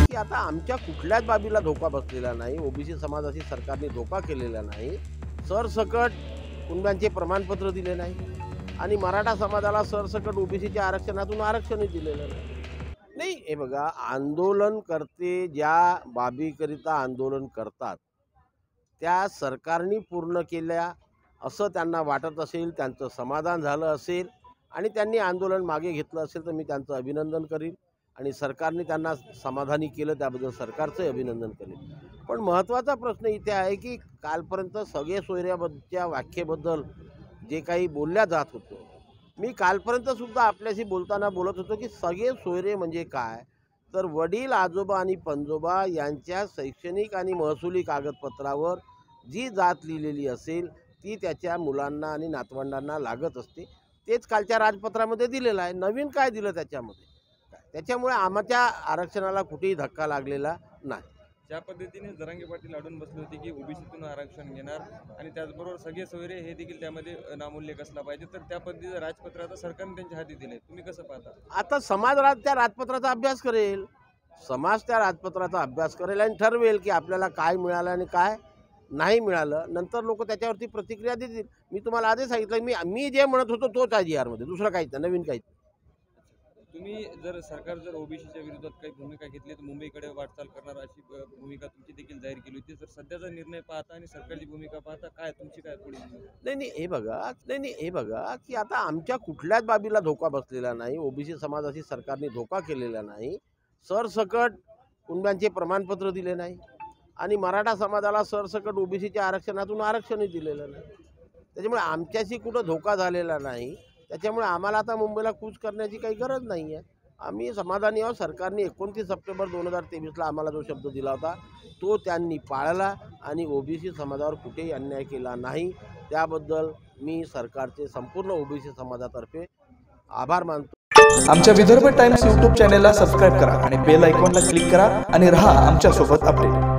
की आता आमच्या कुठल्याच बाबीला धोका बसलेला नाही, ओबीसी समाजाशी सरकारने धोका केलेला नाही, सरसकट कुणब्यांचे प्रमाणपत्र दिले नाही आणि मराठा समाजाला सरसकट ओबीसीच्या आरक्षणातून आरक्षणही दिलेलं नाही। हे बघा, आंदोलनकर्ते ज्या बाबीकरिता आंदोलन करतात त्या सरकारने पूर्ण केल्या असं त्यांना वाटत असेल, त्यांचं समाधान झालं असेल आणि त्यांनी आंदोलन मागे घेतलं असेल तर मी त्यांचं अभिनंदन करीन आणि सरकारने त्यांना समाधानी केलं त्याबद्दल सरकारचं अभिनंदन करेन। पण महत्त्वाचा प्रश्न इथे आहे की कालपर्यंत सगळे सोयऱ्याबद्दलच्या व्याख्येबद्दल जे काही बोलल्या जात होतं, मी कालपर्यंत सुद्धा आपल्याशी बोलताना बोलत होतो की सगळे सोयरे म्हणजे काय, तर वडील आजोबा आणि पणजोबा यांच्या शैक्षणिक आणि महसुली कागदपत्रावर जी जात लिहिलेली असेल ती त्याच्या मुलांना आणि नातवंडांना लागत असते। तेच कालच्या राजपत्रामध्ये दिलेलं आहे, नवीन काय दिलं त्याच्यामध्ये? त्याच्यामुळे आमच्या आरक्षणाला कुठेही धक्का लागलेला नाही। ज्या पद्धतीने जरांगे पाटील अडून बसले होते की ओबीसीतून आरक्षण घेणार आणि त्याचबरोबर सगळे सोयरे हे देखील त्यामध्ये नामोल्लेख असला पाहिजे, तर त्या पद्धतीचं राजपत्र आता सरकारने त्यांच्या हाती दिले, तुम्ही कसं पाहता? आता समाज त्या राजपत्राचा अभ्यास करेल, समाज त्या राजपत्राचा अभ्यास करेल आणि ठरवेल की आपल्याला काय मिळालं आणि काय नाही मिळालं। नंतर लोक त्याच्यावरती प्रतिक्रिया देतील। मी तुम्हाला आधी सांगितलं, मी जे म्हणत होतो तोच आहे GR मध्ये, दुसरं काहीच नाही, नवीन काहीच नाही। तुम्ही सरकार जर ओबीसीच्या विरोधात काही भूमिका घेतली तर मुंबईकडे वाटचाल करणार अशी भूमिका तुमची देखील जाहीर केली होती, तर सध्याचा निर्णय पाहता आणि सरकारची भूमिका पाहता काय तुमची काय पुढे? नाही, हे बघा की आता आमच्या कुठल्याच बाबीला धोका बसलेला नाही, ओबीसी समाजाशी सरकारने धोका केलेला नाही, सरसकट कुणब्यांचे प्रमाणपत्र दिले नाही आणि मराठा समाजाला सरसकट ओबीसीच्या आरक्षणातून आरक्षणही दिलेलं नाही। त्याच्यामुळे आमच्याशी कुठं धोका झालेला नाही, त्याच्यामुळे आम्हाला आता मुंबईला कूच करण्याची काही गरज नाही आहे। आम्ही समाधानी आहोत। सरकारने 29 सप्टेंबर 2023ला आम्हाला जो शब्द दिला होता तो त्यांनी पाळला आणि ओबीसी समाजावर कुठेही अन्याय केला नाही, त्याबद्दल मी सरकारचे संपूर्ण ओबीसी समाजातर्फे आभार मानतो। आमच्या विदर्भ टाइम्स YouTube चॅनेलला सबस्क्राइब करा आणि बेल आयकॉनला क्लिक करा आणि रहा आमच्या सोबत अपडेट।